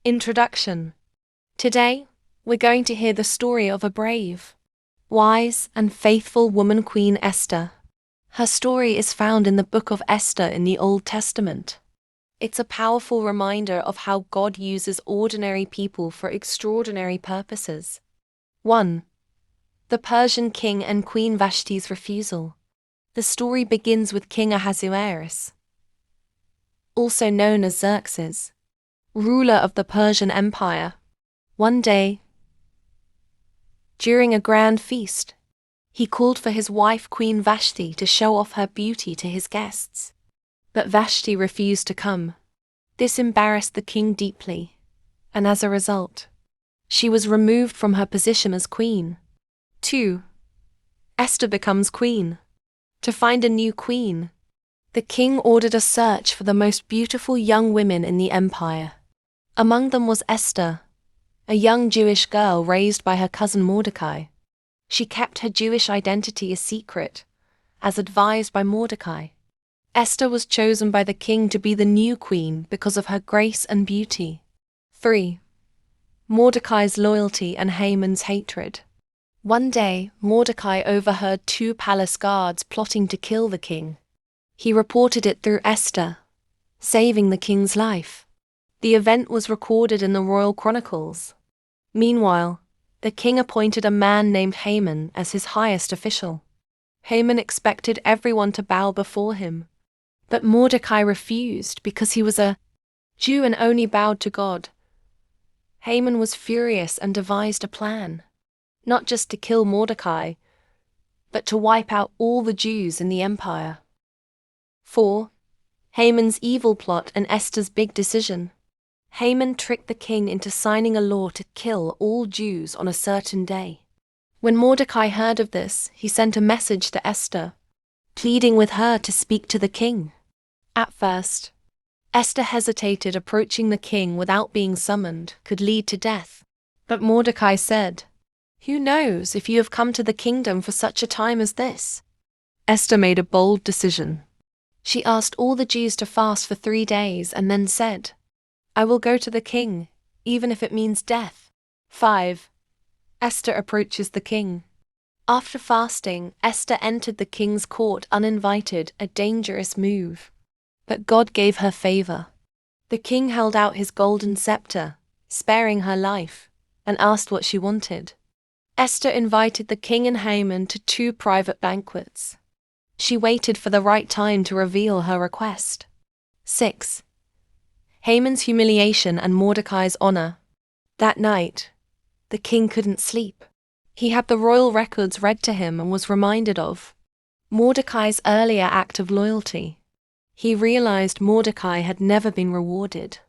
Introduction. Today, we're going to hear the story of a brave, wise, and faithful woman, Queen Esther. Her story is found in the Book of Esther in the Old Testament. It's a powerful reminder of how God uses ordinary people for extraordinary purposes. 1. The Persian king and Queen Vashti's refusal. The story begins with King Ahasuerus, also known as Xerxes, ruler of the Persian Empire. One day, during a grand feast, he called for his wife Queen Vashti to show off her beauty to his guests. But Vashti refused to come. This embarrassed the king deeply, and as a result, she was removed from her position as queen. 2. Esther becomes queen. To find a new queen, the king ordered a search for the most beautiful young women in the empire. Among them was Esther, a young Jewish girl raised by her cousin Mordecai. She kept her Jewish identity a secret, as advised by Mordecai. Esther was chosen by the king to be the new queen because of her grace and beauty. 3. Mordecai's loyalty and Haman's hatred. One day, Mordecai overheard 2 palace guards plotting to kill the king. He reported it through Esther, saving the king's life. The event was recorded in the royal chronicles. Meanwhile, the king appointed a man named Haman as his highest official. Haman expected everyone to bow before him, but Mordecai refused because he was a Jew and only bowed to God. Haman was furious and devised a plan, not just to kill Mordecai, but to wipe out all the Jews in the empire. 4. Haman's evil plot and Esther's big decision. Haman tricked the king into signing a law to kill all Jews on a certain day. When Mordecai heard of this, he sent a message to Esther, pleading with her to speak to the king. At first, Esther hesitated. Approaching the king without being summoned could lead to death. But Mordecai said, "Who knows if you have come to the kingdom for such a time as this?" Esther made a bold decision. She asked all the Jews to fast for 3 days and then said, "I will go to the king, even if it means death." 5. Esther approaches the king. After fasting, Esther entered the king's court uninvited, a dangerous move. But God gave her favor. The king held out his golden scepter, sparing her life, and asked what she wanted. Esther invited the king and Haman to 2 private banquets. She waited for the right time to reveal her request. 6. Haman's humiliation and Mordecai's honor. That night, the king couldn't sleep. He had the royal records read to him and was reminded of Mordecai's earlier act of loyalty. He realized Mordecai had never been rewarded.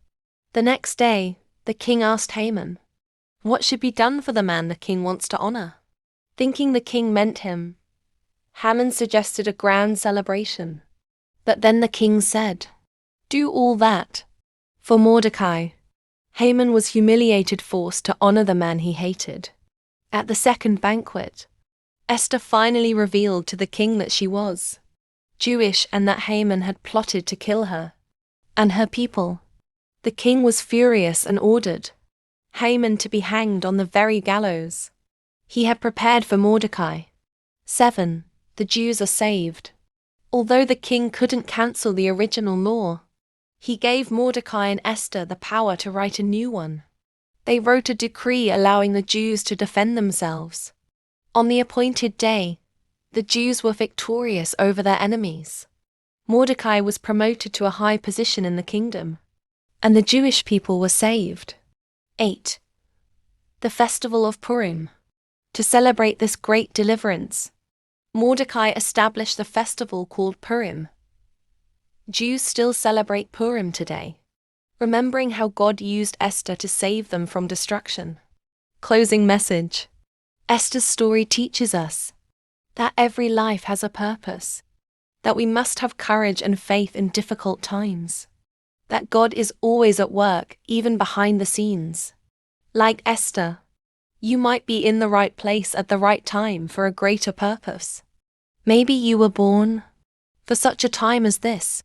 The next day, the king asked Haman, what should be done for the man the king wants to honor? Thinking the king meant him, Haman suggested a grand celebration. But then the king said, "Do all that for Mordecai." Haman was humiliated, forced to honor the man he hated. At the second banquet, Esther finally revealed to the king that she was Jewish and that Haman had plotted to kill her and her people. The king was furious and ordered Haman to be hanged on the very gallows he had prepared for Mordecai. 7. The Jews are saved. Although the king couldn't cancel the original law, he gave Mordecai and Esther the power to write a new one. They wrote a decree allowing the Jews to defend themselves. On the appointed day, the Jews were victorious over their enemies. Mordecai was promoted to a high position in the kingdom, and the Jewish people were saved. 8. The Festival of Purim. To celebrate this great deliverance, Mordecai established the festival called Purim. Jews still celebrate Purim today, remembering how God used Esther to save them from destruction. Closing message. Esther's story teaches us that every life has a purpose, that we must have courage and faith in difficult times, that God is always at work, even behind the scenes. Like Esther, you might be in the right place at the right time for a greater purpose. Maybe you were born for such a time as this.